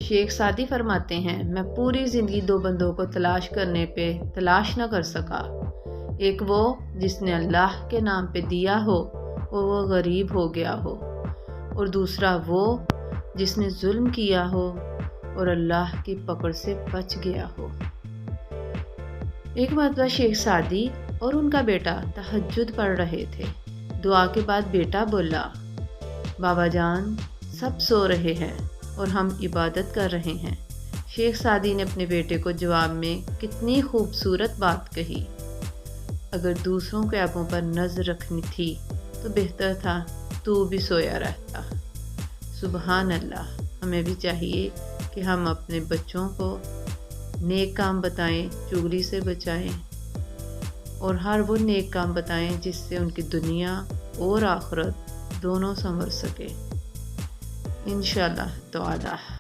شیخ Saadi فرماتے ہیں میں پوری زندگی دو بندوں کو تلاش کرنے پہ تلاش نہ کر سکا، ایک وہ جس نے اللہ کے نام پہ دیا ہو اور وہ غریب ہو گیا ہو، اور دوسرا وہ جس نے ظلم کیا ہو اور اللہ کی پکڑ سے بچ گیا ہو۔ ایک مرتبہ شیخ سعدی اور ان کا بیٹا تہجد پڑھ رہے تھے۔ دعا کے بعد بیٹا بولا، بابا جان سب سو رہے ہیں اور ہم عبادت کر رہے ہیں۔ شیخ سعدی نے اپنے بیٹے کو جواب میں کتنی خوبصورت بات کہی، اگر دوسروں کے عیبوں پر نظر رکھنی تھی تو بہتر تھا تو بھی سویا رہتا۔ سبحان اللہ، ہمیں بھی چاہیے کہ ہم اپنے بچوں کو نیک کام بتائیں، چغلی سے بچائیں، اور ہر وہ نیک کام بتائیں جس سے ان کی دنیا اور آخرت دونوں سنور سکے، انشاءاللہ تعالی۔